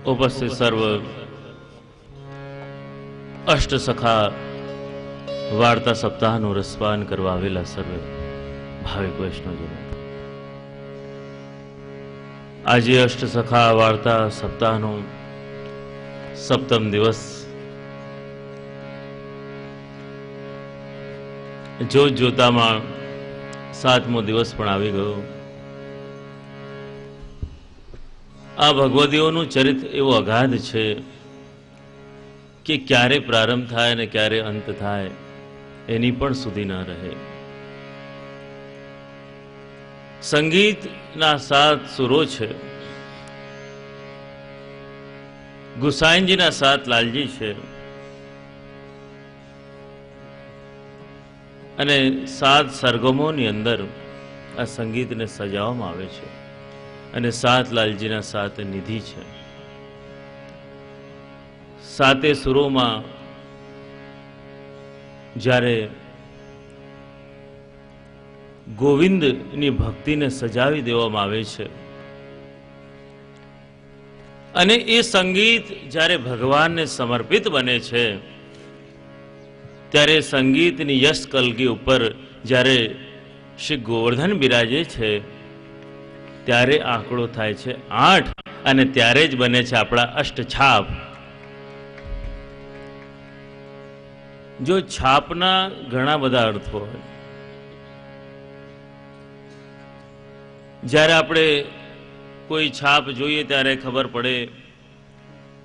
ઉપસ્થિત સર્વ અષ્ટ સખા વાર્તા સપ્તાહનું રસપાન કરવા આવેલા સર્વે ભાવિક વૈષ્ણવજનો, આજે અષ્ટ સખા વાર્તા સપ્તાહનો સપ્તમ દિવસ જોત જોતામાં સાતમો દિવસ પણ આવી ગયો. આ ભગવદીઓનું ચરિત્ર એવું અગાધ છે કે ક્યારે પ્રારંભ થાય અને ક્યારે અંત થાય એની પણ સુધી ન રહે. સંગીતના 7 સુરો છે, ગુસાઈનજીના 7 લાલજી છે અને 7 સરગમોની અંદર આ સંગીતને સજાવવામાં આવે છે અને 7 લાલજીના 7 નિધિ છે. 7 સુરોમાં જ્યારે ગોવિંદની ભક્તિને સજાવી દેવામાં આવે છે અને એ સંગીત જ્યારે ભગવાનને સમર્પિત બને છે ત્યારે સંગીતની યશ કલગી ઉપર જ્યારે શ્રી ગોવર્ધન બિરાજે છે ત્યારે આંકડો થાય છે 8 અને ત્યારે જ બને છે આપણા અષ્ટછાપ. જો છાપના ઘણા બધા અર્થો હોય, જ્યારે આપણે કોઈ છાપ જોઈએ ત્યારે ખબર પડે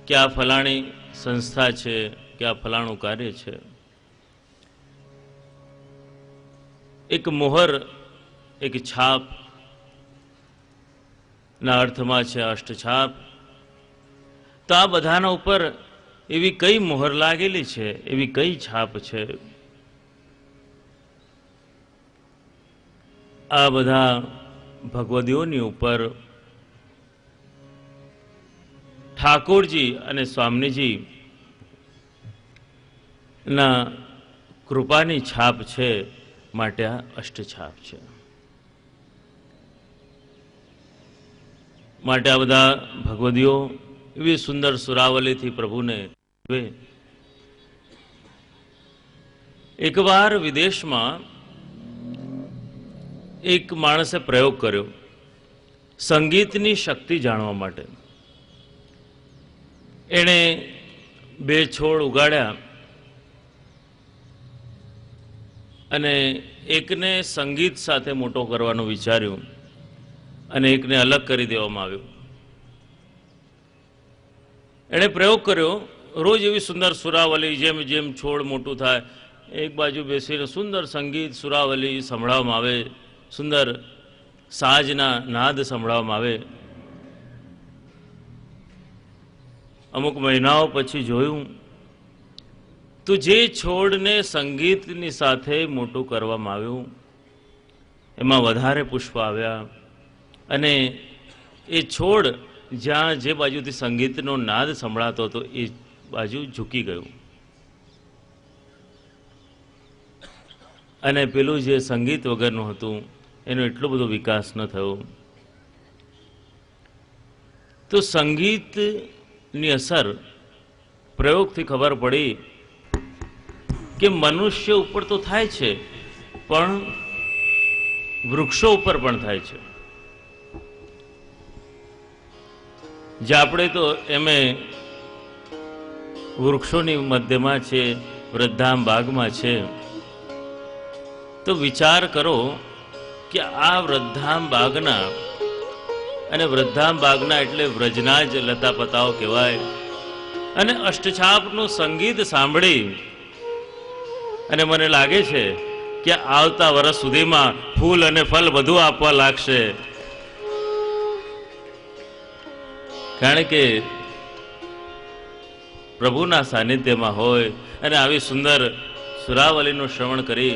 કે આ ફલાણી સંસ્થા છે કે આ ફલાણું કાર્ય છે. એક મોહર, એક છાપ ના અર્થમાં છે અષ્ટછાપ. તો આ બધાના ઉપર એવી કઈ મોહર લાગેલી છે, એવી કઈ છાપ છે? આ બધા ભગવદીઓની ઉપર ઠાકોરજી અને સ્વામીજી ના કૃપાની છાપ છે, માટે આ અષ્ટછાપ છે. માટે આ બધા ભગવદીઓ એવી સુંદર સુરાવલીથી પ્રભુને. એકવાર વિદેશમાં એક માણસે પ્રયોગ કર્યો સંગીતની શક્તિ જાણવા માટે. એણે 2 છોડ ઉગાડ્યા અને એકને સંગીત સાથે મોટો કરવાનું વિચાર્યું અને એકને અલગ કરી દેવામાં આવ્યું. એણે પ્રયોગ કર્યો, રોજ એવી સુંદર સુરાવલી, જેમ જેમ છોડ મોટું થાય એક બાજુ બેસીને સુંદર સંગીત સુરાવલી સંભળાવવામાં આવે, સુંદર સાજના નાદ સંભળાવવામાં આવે. અમુક મહિનાઓ પછી જોયું તો જે છોડને સંગીતની સાથે મોટું કરવામાં આવ્યું એમાં વધારે પુષ્પ આવ્યા અને એ છોડ જ્યાં જે બાજુથી સંગીતનો નાદ સંભળાતો હતો એ બાજુ ઝૂકી ગયું અને પેલું જે સંગીત વગરનું હતું એનો એટલો બધો વિકાસ ન થયો. તો સંગીતની અસર પ્રયોગથી ખબર પડી કે મનુષ્ય ઉપર તો થાય છે પણ વૃક્ષો ઉપર પણ થાય છે. જે આપણે તો એમે વૃક્ષોની મધ્યમાં છે, વૃદ્ધામ બાગમાં છે. તો વિચાર કરો કે આ વૃદ્ધામ બાગના, અને વૃદ્ધામ બાગના એટલે વ્રજના જ લતાપતાઓ કહેવાય, અને અષ્ટછાપનું સંગીત સાંભળી અને મને લાગે છે કે આવતા વર્ષ સુધીમાં ફૂલ અને ફળ બધું આપવા લાગશે. કારણ કે પ્રભુના સાનિધ્યમાં હોય અને આવી સુંદર સુરાવલીનું શ્રવણ કરી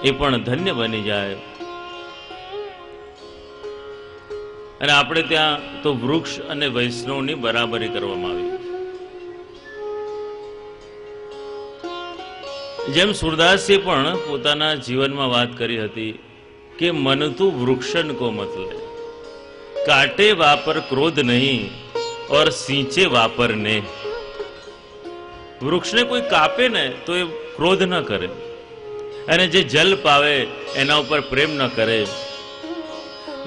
એ પણ ધન્ય બની જાય. અને આપણે ત્યાં તો વૃક્ષ અને વૈષ્ણવની બરાબરી કરવામાં આવી. જેમ સુરદાસજીએ પણ પોતાના જીવનમાં વાત કરી હતી કે મન તું વૃક્ષન કો મત લે, કાટે વાપર ક્રોધ નહીં, और सींचे वापरने। વૃક્ષને કોઈ કાપે ને તો એ ક્રોધ ન કરે, અને જે જલ પાવે એના ઉપર પ્રેમ ન કરે.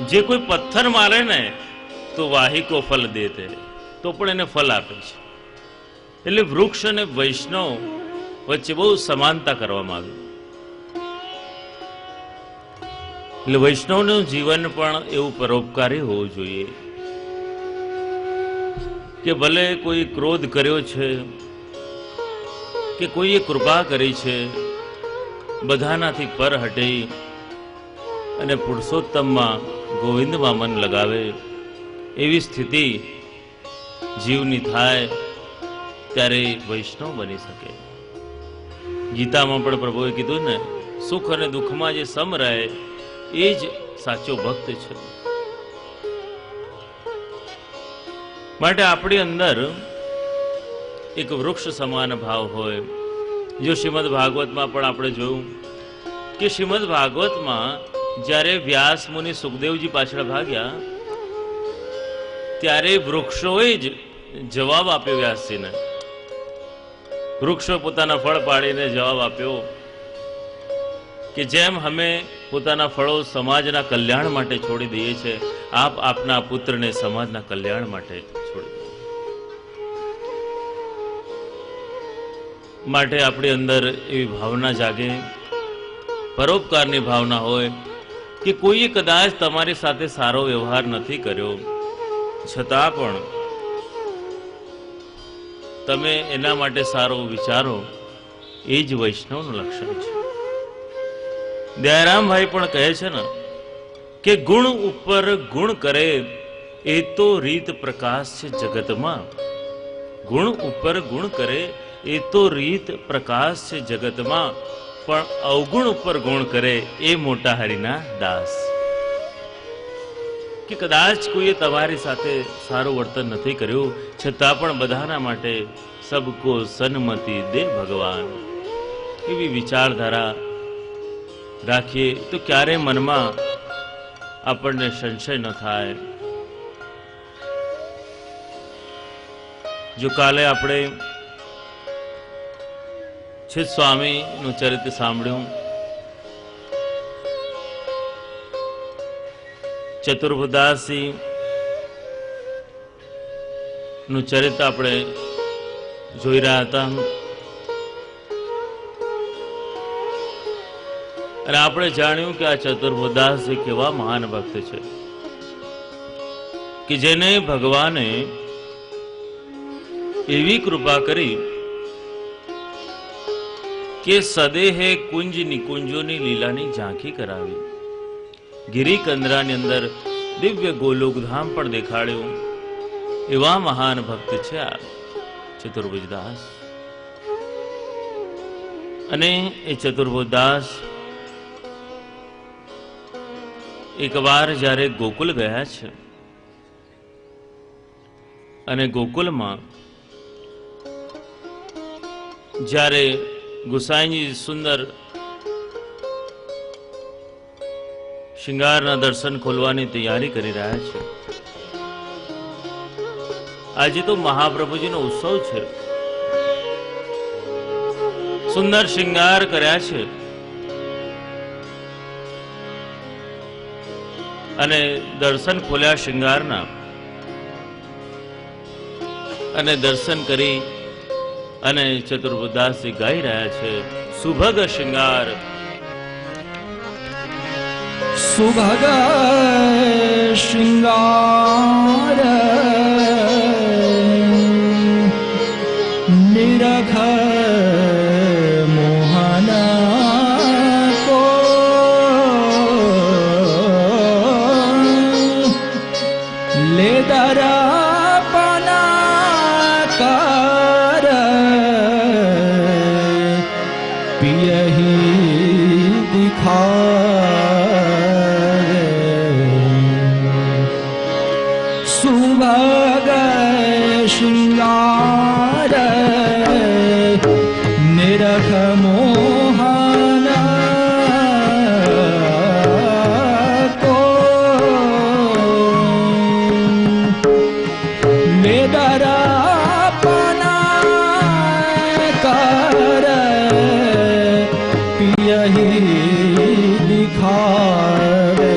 જે કોઈ પથ્થર મારે ને તો વાહિકો ફલ દેતે, તો પણ એને ફલ આપે છે. એટલે વૃક્ષ અને વૈષ્ણવ વચ્ચે બહુ સમાનતા કરવામાં આવી. એટલે વૈષ્ણવનું જીવન પણ એવું પરોપકારી હોવું જોઈએ કે ભલે કોઈ ક્રોધ કર્યો છે કે કોઈએ કૃપા કરી છે, બધાનાથી પર હટી અને પુરુષોત્તમમાં ગોવિંદમાં મન લગાવે, એવી સ્થિતિ જીવની થાય ત્યારે વૈષ્ણવ બની શકે. ગીતામાં પણ પ્રભુએ કીધું ને, સુખ અને દુઃખમાં જે સમ રહે એ જ સાચો ભક્ત છે. માટે આપણી અંદર એક વૃક્ષ સમાન ભાવ હોય. જો શ્રીમદ ભાગવતમાં પણ આપણે જોયું કે શ્રીમદ ભાગવતમાં જ્યારે વ્યાસ મુનિ સુખદેવજી પાછળ ભાગ્યા ત્યારે વૃક્ષોએ જ જવાબ આપ્યો વ્યાસજીને. વૃક્ષો પોતાના ફળ પાડીને જવાબ આપ્યો કે જેમ અમે પોતાના ફળો સમાજના કલ્યાણ માટે છોડી દઈએ છીએ, આપ આપના પુત્રને સમાજના કલ્યાણ માટે છોડી દો. માટે આપણી અંદર એવી ભાવના જાગે, પરોપકારની ભાવના હોય કે કોઈએ કદાચ તમારી સાથે સારો વ્યવહાર નથી કર્યો, છતાં પણ તમે એના માટે સારો વિચારો, એ જ વૈષ્ણવનું લક્ષણ છે. દયારામભાઈ પણ કહે છે ને કે ગુણ ઉપર ગુણ કરે એ તો રીત પ્રકાશ છે જગતમાં. ગુણ ઉપર ગુણ કરે એ તો રીત પ્રકાશ છે જગતમાં, પણ અવગુણ ઉપર ગુણ કરે એ મોટા હરિના દાસ. કે કદાચ કોઈએ તમારી સાથે સારું વર્તન નથી કર્યું, છતાં પણ બધાના માટે સબકો સન્મતિ દે ભગવાન, એવી વિચારધારા રાખીએ તો ક્યારે મનમાં આપણને સંશય ન થાય. જો કાલે આપણે છેદ સ્વામીનું ચરિત્ર સાંભળ્યું, ચતુર્ભુદાસજી નું ચરિત્ર આપણે જોઈ રહ્યા હતા, અને આપણે જાણ્યું કે આ ચતુર્ભુદાસજી કેવા મહાન ભક્ત છે કે જેને ભગવાને એવી કૃપા કરી કે સદેહે કુંજ નિકુંજોની લીલાની ઝાંખી કરાવી. ગિરિકંદરાની અંદર દિવ્ય ગોલોકધામ પણ દેખાડ્યું. એવા મહાન ભક્ત છે આ ચતુર્ભુજદાસ. અને એ ચતુર્ભુજદાસ એકવાર જ્યારે ગોકુલ ગયા છે, અને ગોકુલમાં જ્યારે ગુસાઈજી સુંદર શિંગારના દર્શન ખોલવાની તૈયારી કરી રહ્યા છે. આજે તો મહાપ્રભુજીનો ઉત્સવ છે, સુંદર શિંગાર કર્યા છે, અને દર્શન ખોલ્યા શિંગારના, અને દર્શન કરી અને ચતુર્ભુજદાસજી ગાઈ રહ્યા છે, સુભગ શિંગાર સુભગ શૃંગાર નિરખ મોહન કો લે દર્પના કર પિયહિ દિખા સુભગ શૃંગાર નિરખ મોહન કો લે दर्पणा कर पियहि दिखावे।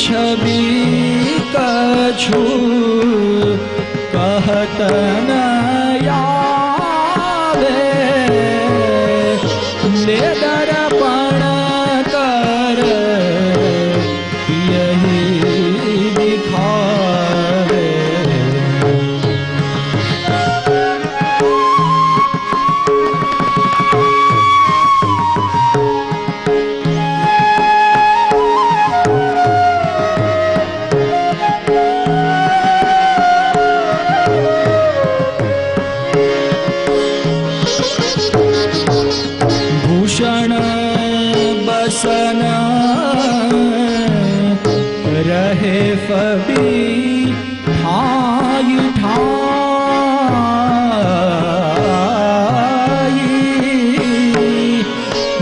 छवि कछु कहत न आवे, ले दर्पण कर यही दिखावे। भूषण बसन रहे फबी ठाई ठाई।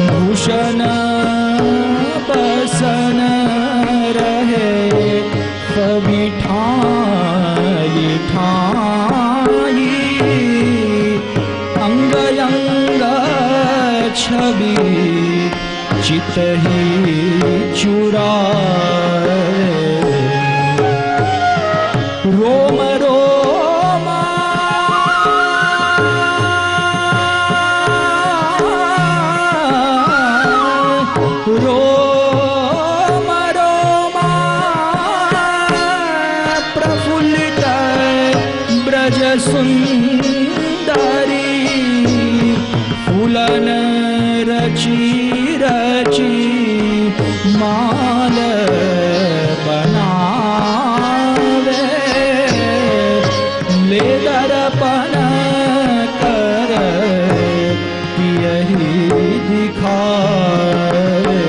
भूषण बसन रहे फबी ठाई ठाई। अंग अंग छवि चित ही चुराए। रोम रोम रोम रोम प्रफुल्लित ब्रज सुंदरी। फूलन रची रची माल बनावे, ले दर्पण कर यही दिखावे।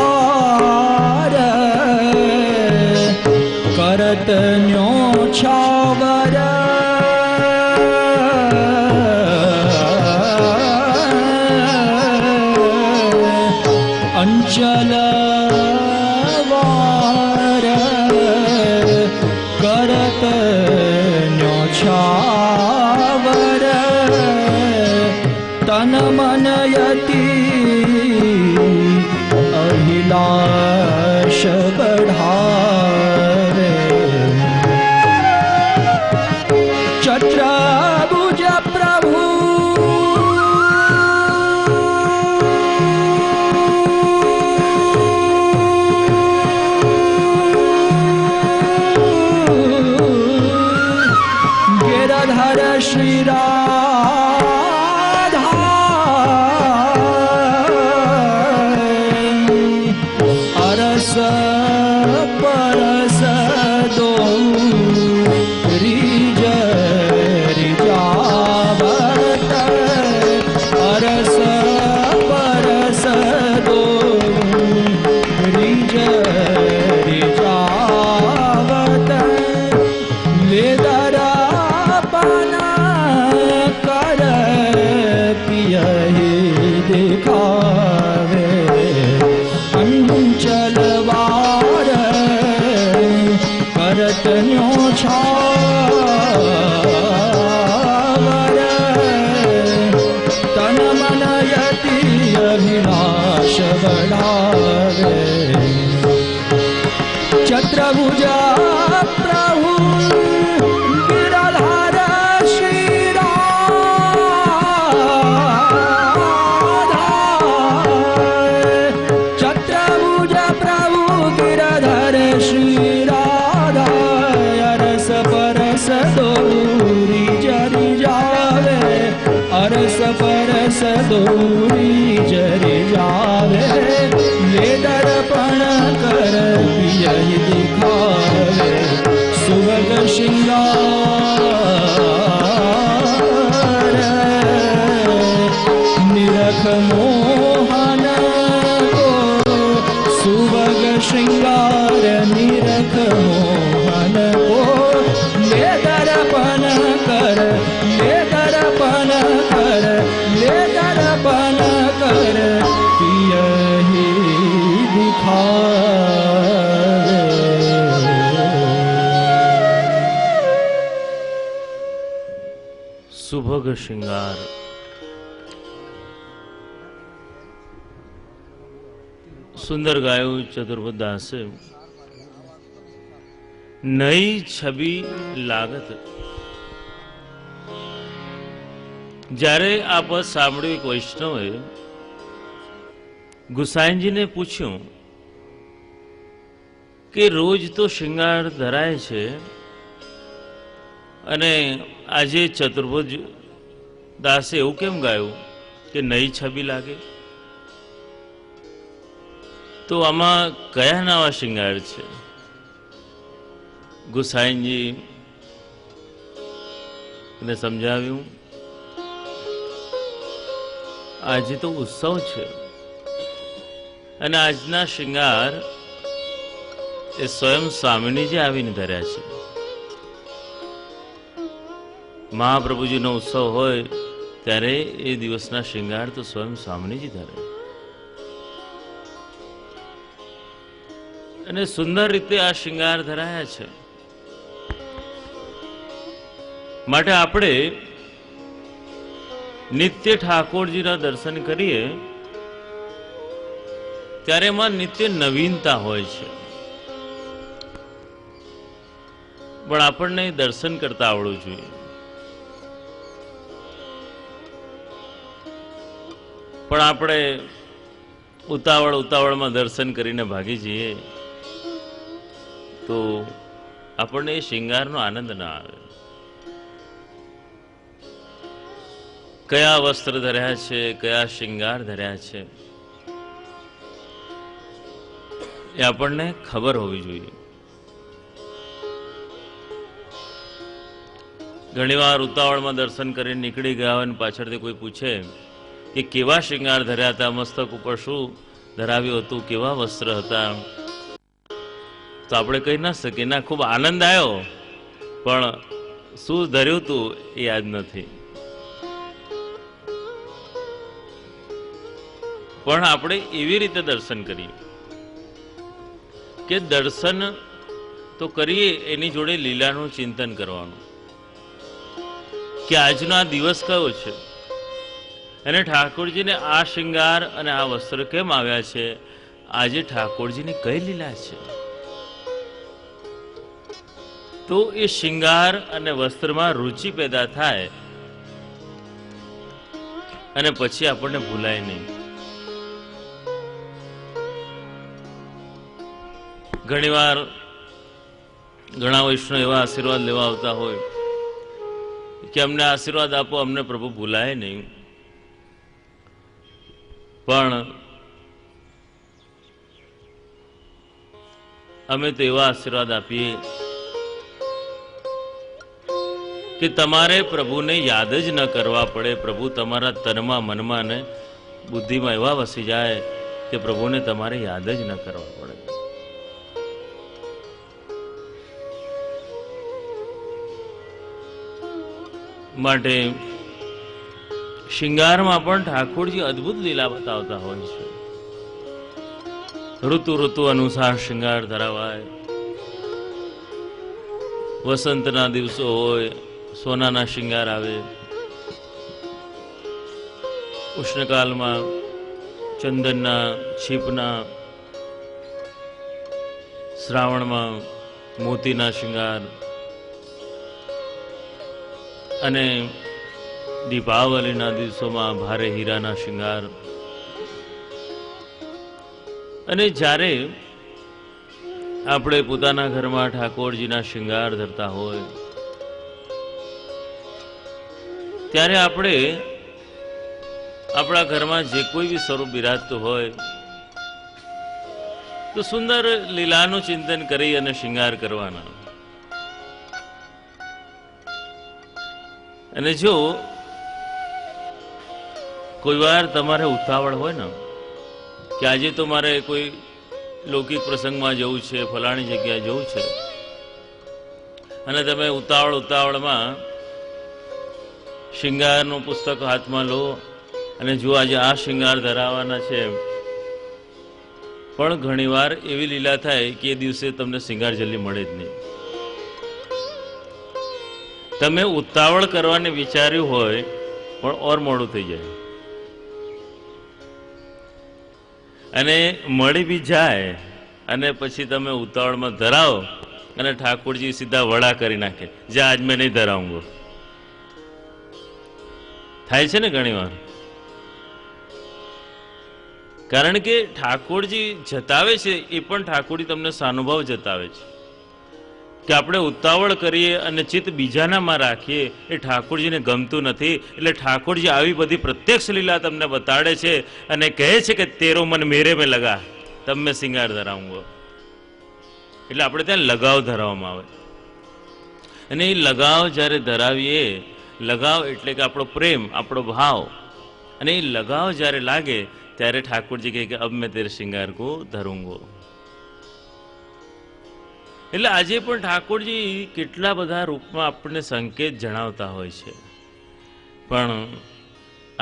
अंचलवार करत न्योछावर। अंचलवार करत न्योछावर। तन मन यति अभिलाष बढ़ावे। चत्रभुज प्रभु गिरधर श्री परस दो रिज रिजावत। अरस परस दो रिज रिजावत। ले दर्पण कर पियहि दिखावे। अंचलवार करत न्योछावर। तन मन यति अभिलाष बढ़ावे। चत्रभुज प्रभु रस परस दूरी जरे जावे, ले दर्पण कर पिय दिखावे, सुभग श्रृंगार निरख मोहन को, सुभग श्रृंगार निरख मोहन को, ले दर्पण कर, ले दर्पण कर, ले दर्पण कर पियहि दिखावे। सुभग श्रृंगार सुंदर गाયું ચતુર્ભુજ દાસે। નઈ છબી લાગત। જ્યારે આ પદ સાંભળ્યું એક વૈષ્ણવે ગુસાઈનજીને પૂછ્યું કે રોજ તો શૃંગાર ધરાય છે અને આજે ચતુર્ભુજ દાસે એવું કેમ ગાયું કે નઈ છબી લાગે? તો આમાં કયા નવા શૃંગાર છે? ગુસાઈનજી ને સમજાવ્યું, આજે તો ઉત્સવ છે અને આજના શૃંગાર એ સ્વયં સ્વામીજી આવીને ધર્યા છે। મહાપ્રભુજીનો ઉત્સવ હોય ત્યારે એ દિવસના શૃંગાર તો સ્વયં સ્વામીજી ધરે અને સુંદર રીતે આ શૃંગાર ધરાયા છે। માટે આપણે નિત્ય ઠાકોરજીના દર્શન કરીએ ત્યારે એમાં નિત્ય નવીનતા હોય છે, પણ આપણને દર્શન કરતા આવડવું જોઈએ। પણ આપણે ઉતાવળમાં દર્શન કરીને ભાગી જઈએ તો આપણને એ શૃંગારનો આનંદ ના આવે। કયા વસ્ત્ર ધર્યા છે, કયા શૃંગાર ધર્યા છે એ આપણને ખબર હોવી જોઈએ। ઘણીવાર ઉતાવળમાં દર્શન કરીને નીકળી ગયા હોય અને પાછળથી કોઈ પૂછે કે કેવા શૃંગાર ધર્યા હતા, મસ્તક ઉપર શું ધરાવ્યું હતું, કેવા વસ્ત્ર હતા, તો આપણે કહી ના શકીએ ના ખૂબ આનંદ આવ્યો પણ શું ધર્યું હતું એ યાદ નથી। પણ આપણે એવી રીતે દર્શન કરીએ કે દર્શન તો કરીએ એની જોડે લીલાનું ચિંતન કરવાનું કે આજનો આ દિવસ કયો છે અને ઠાકોરજીને આ શૃંગાર અને આ વસ્ત્ર કેમ આવ્યા છે, આજે ઠાકોરજીની કઈ લીલા છે। તો એ શૃંગાર અને વસ્ત્રમાં રુચિ પેદા થાય અને પછી આપણને ભૂલાય નહીં। ઘણીવાર ઘણા વૈષ્ણવ એવા આશીર્વાદ લેવા આવતા હોય કે અમને આશીર્વાદ આપો, અમને પ્રભુ ભૂલાય નહીં। પણ અમે તો એવા આશીર્વાદ આપીએ કે તમારે પ્રભુને યાદ જ ન કરવા પડે, પ્રભુ તમારા તનમાં, મનમાં અને બુદ્ધિમાં એવા વસી જાય કે પ્રભુને તમારે યાદ જ ન કરવા પડે। માટે શિંગારમાં પણ ઠાકોરજી અદ્ભુત લીલા બતાવતા હોય છે। ઋતુ અનુસાર શિંગાર ધરાવાય। વસંતના દિવસો હોય સોનાના શિંગાર આવે, ઉષ્ણકાલમાં ચંદનના, છીપના, શ્રાવણમાં મોતીના શિંગાર અને દીપાવલીના દિવસોમાં ભારે હીરાના શિંગાર। અને જ્યારે આપણે પોતાના ઘરમાં ઠાકોરજીના શિંગાર ધરતા હોય ત્યારે આપણે આપણા ઘરમાં જે કોઈ બી સ્વરૂપ બિરાજતું હોય તો સુંદર લીલાનું ચિંતન કરી અને શૃંગાર કરવાના. અને જો કોઈ વાર તમારે ઉતાવળ હોય ને કે આજે તો મારે કોઈ લૌકિક પ્રસંગમાં જવું છે, ફલાણી જગ્યાએ જવું છે, અને તમે ઉતાવળમાં શૃંગારનું પુસ્તક હાથમાં લો અને જો આજે આ શૃંગાર ધરાવવાના છે, પણ ઘણીવાર એવી લીલા થાય કે એ દિવસે તમને શૃંગાર જલ્દી મળે જ નહીં. તમે ઉતાવળ કરવાને વિચાર્યું હોય પણ ઓર મોડું થઈ જાય, અને મળી બી જાય અને પછી તમે ઉતાવળમાં ધરાવો અને ઠાકોરજી સીધા વડા કરી નાખે, જા આજ મેં નહીં ધરાઉંગો. થાય છે ને ઘણી વાર. કારણ કે ઠાકોરજી જતાવે છે એ પણ ઠાકોરજી તમને સાનુભાવ જતાવે છે કે આપણે ઉતાવળ કરીએ અને ચિત્ત બીજાનામાં રાખીએ એ ઠાકોરજીને ગમતું નથી. એટલે ઠાકોરજી આવી બધી પ્રત્યક્ષ લીલા તમને બતાડે છે અને કહે છે કે તેરો મન મેરે મેં લગા, તબ મેં શિંગાર ધરાઉંગો. એટલે આપણે ત્યાં લગાવ ધરાવવામાં આવે, અને એ લગાવ જ્યારે ધરાવીએ, લગાવ એટલે કે આપણો પ્રેમ, આપણો ભાવ, અને એ લગાવ જ્યારે લાગે ત્યારે ઠાકોરજી કહે કે અબ મેં તેરે શિંગાર કો ધરૂંગો. એટલે આજે પણ ઠાકોરજી કેટલા બધા રૂપમાં આપણને સંકેત જણાવતા હોય છે, પણ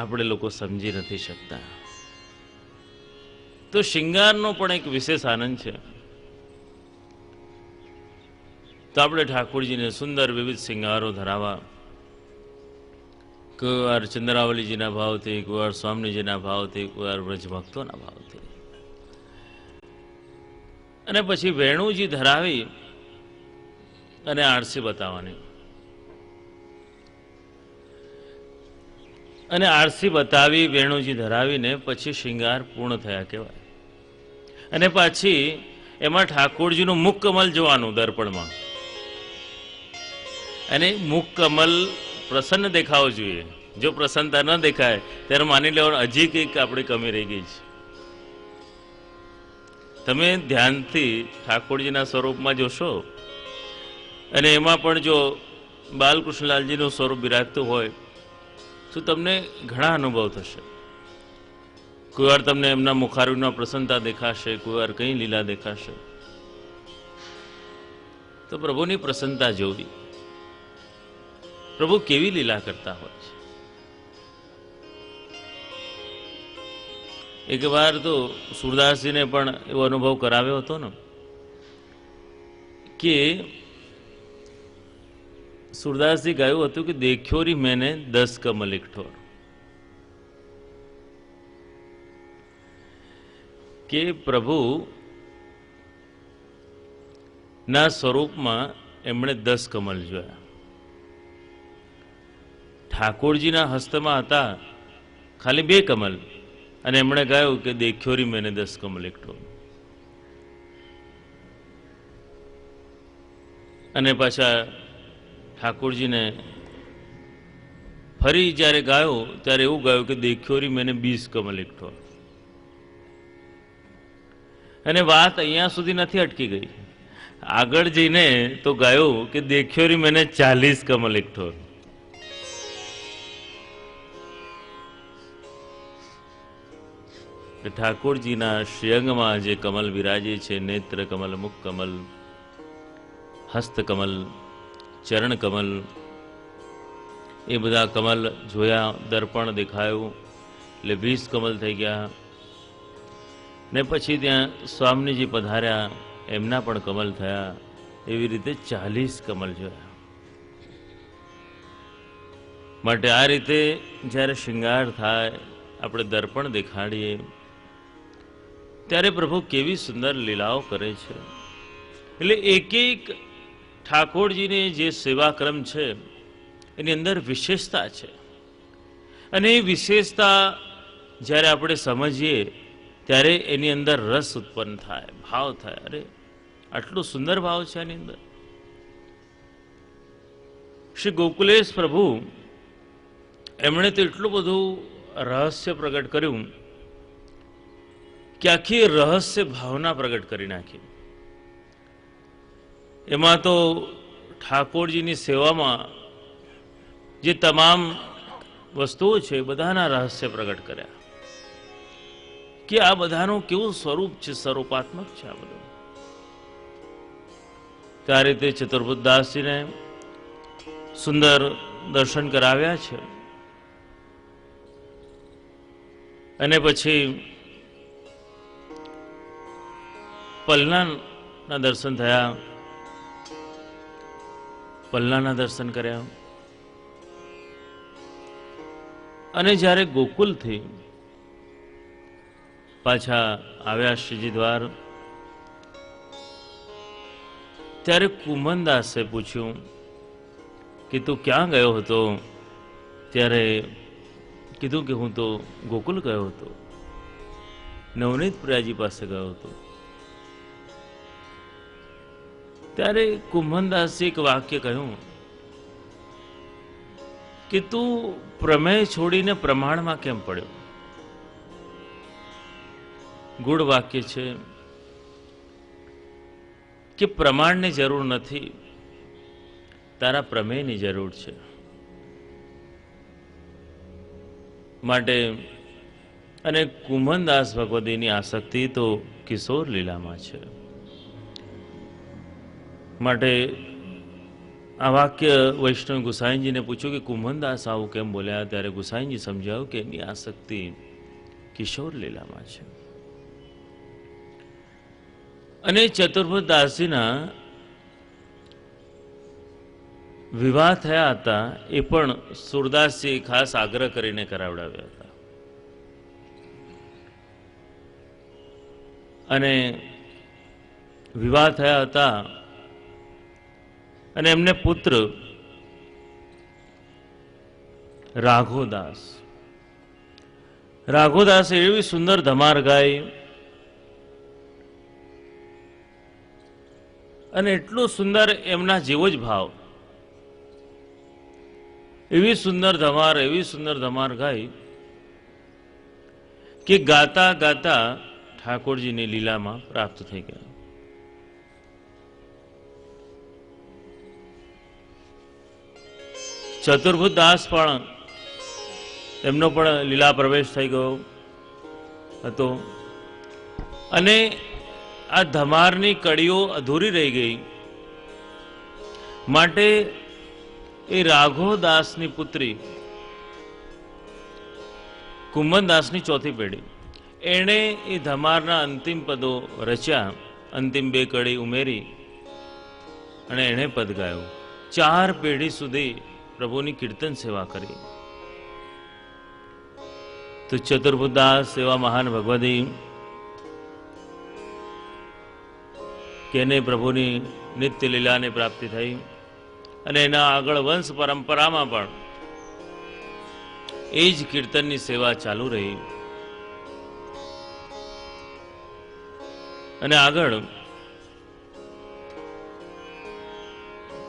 આપણે લોકો સમજી નથી શકતા. તો શિંગારનો પણ એક વિશેષ આનંદ છે. તો આપણે ઠાકોરજીને સુંદર વિવિધ શિંગારો ધરાવા, કોઈ વાર ચંદ્રાવલીજીના ભાવથી, કોઈ વાર સ્વામીજીના ભાવથી, કોઈ વાર વ્રજ ભક્તોના ભાવથી, અને પછી વેણુજી ધરાવી અને આરસી બતાવવાની. અને આરસી બતાવી વેણુજી ધરાવીને પછી શિંગાર પૂર્ણ થયા કહેવાય. અને પાછી એમાં ઠાકોરજીનું મુખ કમલ જોવાનું દર્પણમાં, અને મુખ કમલ પ્રસન્ન દેખાવો જોઈએ. જો પ્રસન્નતા ન દેખાય ત્યારે માની લેવાનું હજી કંઈક આપણી કમી રહી ગઈ છે. તમે ધ્યાનથી ઠાકોરજીના સ્વરૂપમાં જોશો અને એમાં પણ જો બાલકૃષ્ણલાલજીનું સ્વરૂપ બિરાજતું હોય તો તમને ઘણા અનુભવ થશે. કોઈ વાર તમને એમના મુખારવિંદમાં પ્રસન્નતા દેખાશે, કોઈ વાર કઈ લીલા દેખાશે. તો પ્રભુની પ્રસન્નતા જોવી, પ્રભુ કેવી લીલા કરતા હોય છે. એક વાર તો સુરદાસજીને પણ એવો અનુભવ કરાવ્યો હતો ને કે સુરદાસજી ગાયું હતું કે દેખ્યો રી મેને 10 કમલ એકઠોર, કે પ્રભુ ના સ્વરૂપમાં એમણે 10 કમલ જોયા. ઠાકોરજીના હસ્તમાં હતા ખાલી 2 કમલ, અને એમણે ગાયું કે દેખ્યો રી મેને 10 કમલ એકઠોર. અને પાછા ઠાકોરજીને ફરી જ્યારે ગાયું ત્યારે એવું ગાયું કે દેખ્યો રી મેને 20 કમલ એકઠોર. અને વાત અહીંયા સુધી નથી અટકી ગઈ, આગળ જઈને તો ગાયું કે દેખ્યો રી મેને 40 કમલ એકઠોર. ઠાકોરજીના શ્રીઅંગમાં જે કમલ વિરાજે છે, નેત્ર કમલ, મુખ કમલ, હસ્ત કમલ, ચરણ કમલ, એ બધા કમલ જોયા, દર્પણ દેખાયું એટલે 20 કમલ થઈ ગયા. ને પછી ત્યાં સ્વામીજી પધાર્યા, એમના પણ કમલ થયા. એવી રીતે 40 કમલ જોયા. માટે આ રીતે જ્યારે શૃંગાર થાય, આપણે દર્પણ દેખાડીએ, ત્યારે પ્રભુ કેવી સુંદર લીલાઓ કરે છે. એટલે એક એક ઠાકોરજીને જે સેવાક્રમ છે એની અંદર વિશેષતા છે, અને એ વિશેષતા જ્યારે આપણે સમજીએ ત્યારે એની અંદર રસ ઉત્પન્ન થાય, ભાવ થાય. અરે આટલું સુંદર ભાવ છે આની અંદર. શ્રી ગોકુલેશ પ્રભુ એમણે તો એટલું બધું રહસ્ય પ્રગટ કર્યું કે આખી રહસ્ય ભાવના પ્રગટ કરી નાખી. એમાં તો ઠાકોરજીની સેવામાં જે તમામ વસ્તુઓ છે બધાના રહસ્ય પ્રગટ કર્યા કે આ બધાનું કેવું સ્વરૂપ છે, સ્વરૂપાત્મક છે આ બધું. આ રીતે ચતુર્બુદ્ધદાસજીને સુંદર દર્શન કરાવ્યા છે. અને પછી પલનાના દર્શન થયા, પલનાના દર્શન કર્યા. અને જ્યારે ગોકુલથી પાછા આવ્યા શ્રીજી દ્વાર, ત્યારે કુમનદાસે પૂછ્યું કે તું ક્યાં ગયો હતો? ત્યારે કીધું કે હું તો ગોકુલ ગયો હતો, નવનીત પ્રિયાજી પાસે ગયો હતો. ત્યારે કુંભનદાસે એક વાક્ય કહ્યું કે તું પ્રમેય છોડીને પ્રમાણમાં કેમ પડ્યો? ગૂઢ વાક્ય છે કે પ્રમાણની જરૂર નથી, તારા પ્રમેયની જરૂર છે. માટે અને કુંભનદાસ ભગવતીની આસક્તિ તો કિશોર લીલામાં છે. માટે આ વાક્ય વૈષ્ણવ ગુસાઈજીને પૂછ્યું કે કુંભનદાસ આવું કેમ બોલ્યા? ત્યારે ગુસાઈજી સમજાવ્યું કે એની આસક્તિ કિશોર લીલામાં છે. અને ચતુર્બુદ્ધદાસજીના વિવાહ થયા હતા, એ પણ સુરદાસજી ખાસ આગ્રહ કરીને કરાવડાવ્યા હતા. અને વિવાહ થયા હતા અને એમને પુત્ર રાઘોદાસે એવી સુંદર ધમાર ગાઈ અને એટલું સુંદર એમના જેવો જ ભાવ, એવી સુંદર ધમાર ગાઈ કે ગાતા ગાતા ઠાકોરજીની લીલામાં પ્રાપ્ત થઈ ગયા. ચતુર્બુદ્ધદાસ પણ એમનો પણ લીલા પ્રવેશ થઈ ગયો હતો. અને આ ધમારની કડીઓ અધૂરી રહી ગઈ માટે એ રાઘોદાસની પુત્રી કુંભનદાસની ચોથી પેઢી, એણે એ ધમારના અંતિમ પદો રચ્યા, અંતિમ બે કડી ઉમેરી અને એણે પદ ગાયું. 4 પેઢી સુધી પ્રભુની કીર્તન સેવા કરી. તો ચતુર્બુદ્ધદાસ એવા મહાન ભગવતી કે એને પ્રભુની નિત્ય લીલાની પ્રાપ્તિ થઈ. અને એના આગળ વંશ પરંપરામાં પણ એ જ કીર્તનની સેવા ચાલુ રહી. અને આગળ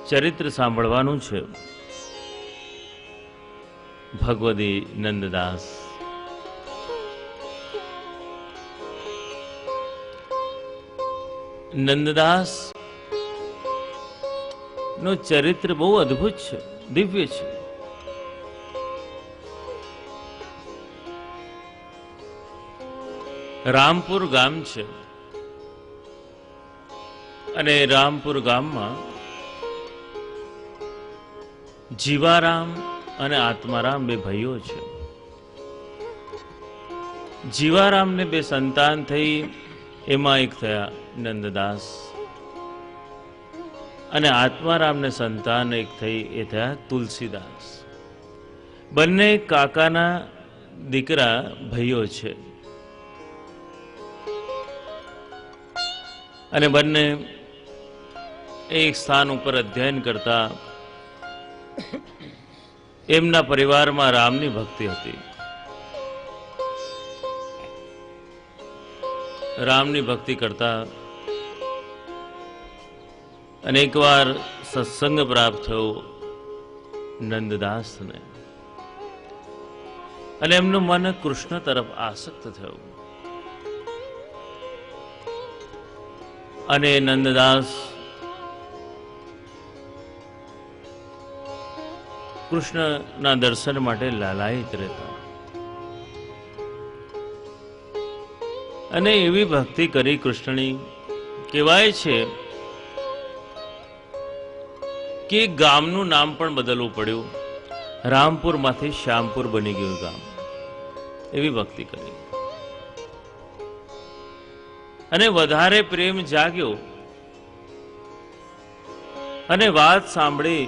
ચરિત્ર સાંભળવાનું છે ભગવતી નંદદાસ. નંદદાસ નો ચરિત્ર બહુ અદ્ભુત છે, દિવ્ય છે. રામપુર ગામ છે અને રામપુર ગામમાં જીવારામ અને આત્મારામ બે ભાઈઓ છે. જીવારામને 2 સંતાન થઈ, એમાં એક થયા નંદદાસ અને આત્મારામને સંતાન એક થઈ, એ થયા તુલસીદાસ. બંને કાકાના દીકરા ભાઈઓ છે અને બંને એક સ્થાન ઉપર અધ્યયન કરતા. એમના પરિવારમાં રામની ભક્તિ હતી. રામની ભક્તિ કરતા અને એકવાર સત્સંગ પ્રાપ્ત થયો નંદદાસને. અને એમનું મન કૃષ્ણ તરફ આસક્ત થયું. અને નંદદાસ કૃષ્ણના દર્શન માટે લાલાયિત રહેતા અને એવી ભક્તિ કરી કૃષ્ણની. કહેવાય છે કે ગામનું નામ પણ બદલવું પડ્યું. રામપુરમાંથી શ્યામપુર બની ગયું ગામ. એવી ભક્તિ કરી અને વધારે પ્રેમ જાગ્યો. અને વાત સાંભળી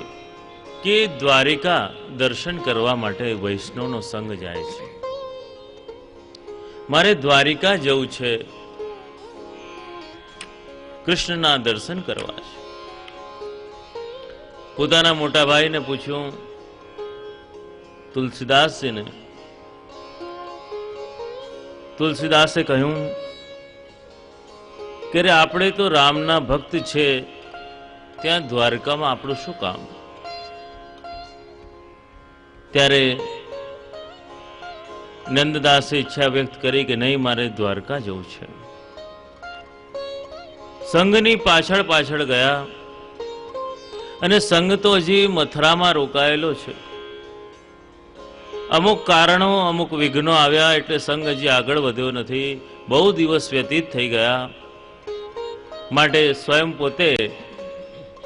કે દ્વારિકા દર્શન કરવા માટે વૈષ્ણવનો સંગ જાય છે. મારે દ્વારિકા જવું છે, કૃષ્ણના દર્શન કરવા છે. પોતાના મોટા ભાઈને પૂછ્યું, તુલસીદાસજીને. તુલસીદાસે કહ્યું કે રે આપણે તો રામના ભક્ત છે, ત્યાં દ્વારકામાં આપણું શું કામ? ત્યારે નંદદાસે ઈચ્છા વ્યક્ત કરી કે નહીં, મારે દ્વારકા જવું છે. સંઘની પાછળ પાછળ ગયા અને સંઘ તો હજી મથુરામાં રોકાયેલો છે. અમુક કારણો, અમુક વિઘ્નો આવ્યા એટલે સંઘ હજી આગળ વધ્યો નથી. બહુ દિવસ વ્યતીત થઈ ગયા. માટે સ્વયં પોતે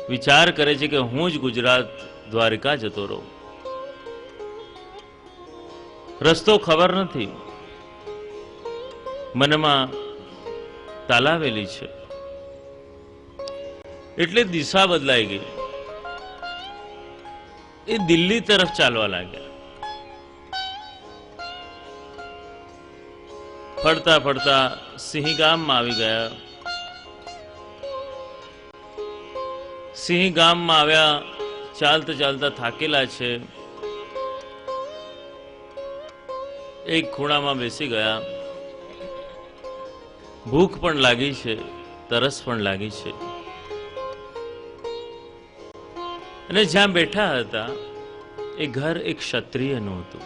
વિચાર કરે છે કે હું જ ગુજરાત દ્વારકા જતો રહું. રસ્તો ખબર નથી, મનમાં તાલાવેલી છે. એટલે દિશા બદલાઈ ગઈ. એ દિલ્હી તરફ ચાલવા લાગ્યા. ફરતા ફરતા સિંહગામમાં આવી ગયા. સિંહગામમાં આવ્યા. ચાલતા ચાલતા થાકેલા છે. એક ખૂણામાં બેસી ગયા. ભૂખ પણ લાગી છે, તરસ પણ લાગી છે. અને જ્યાં બેઠા હતા એ ઘર એક ક્ષત્રિયનું હતું.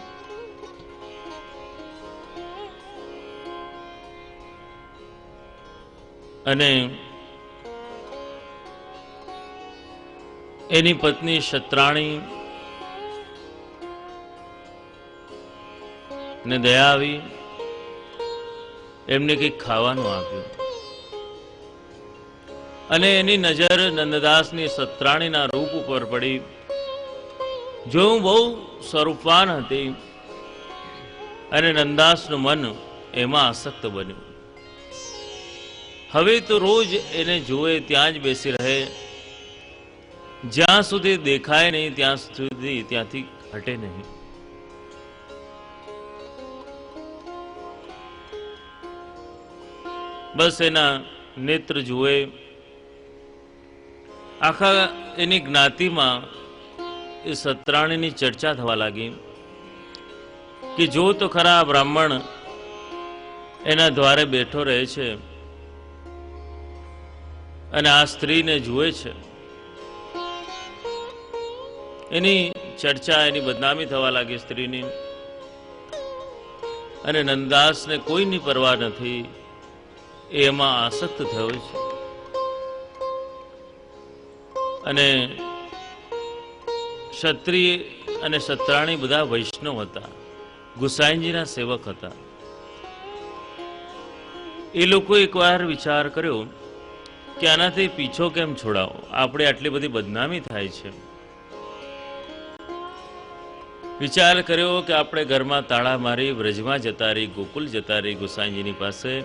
અને એની પત્ની ક્ષત્રાણી ને દયા આવી. એમને કંઈક ખાવાનું આપ્યું અને એની નજર નંદદાસની ક્ષત્રાણીના રૂપ ઉપર પડી. જો બહુ સ્વરૂપવાન હતી અને નંદદાસનું મન એમાં આસક્ત બન્યું. હવે તો રોજ એને જુએ ત્યાં જ બેસી રહે. જ્યાં સુધી દેખાય નહીં ત્યાં સુધી ત્યાંથી હટે નહીં. બસ એના નેત્ર જુએ. આખા એની જ્ઞાતિમાં એ ક્ષત્રાણીની ચર્ચા થવા લાગી કે જો તો ખરા બ્રાહ્મણ એના દ્વારે બેઠો રહે છે અને આ સ્ત્રીને જુએ છે. એની ચર્ચા, એની બદનામી થવા લાગી સ્ત્રીની. અને નંદદાસને કોઈની પરવા નથી, એમાં આસક્ત થયો છે. અને ક્ષત્રિય અને ક્ષત્રાણી બધા વૈષ્ણવ હતા, ગુસાઈજીના સેવક હતા. એ લોકો એકવાર વિચાર કર્યો કે આનાથી પીછો કેમ છોડાવો, આપણે આટલી બધી બદનામી થાય છે. વિચાર કર્યો કે આપણે ઘરમાં તાળા મારી વ્રજમાં જતા રહી, ગોકુલ જતા રહી ગુસાઈજીની પાસે.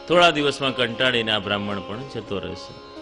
થોડા દિવસમાં કંટાળીને આ બ્રાહ્મણ પણ જતો રહેશે.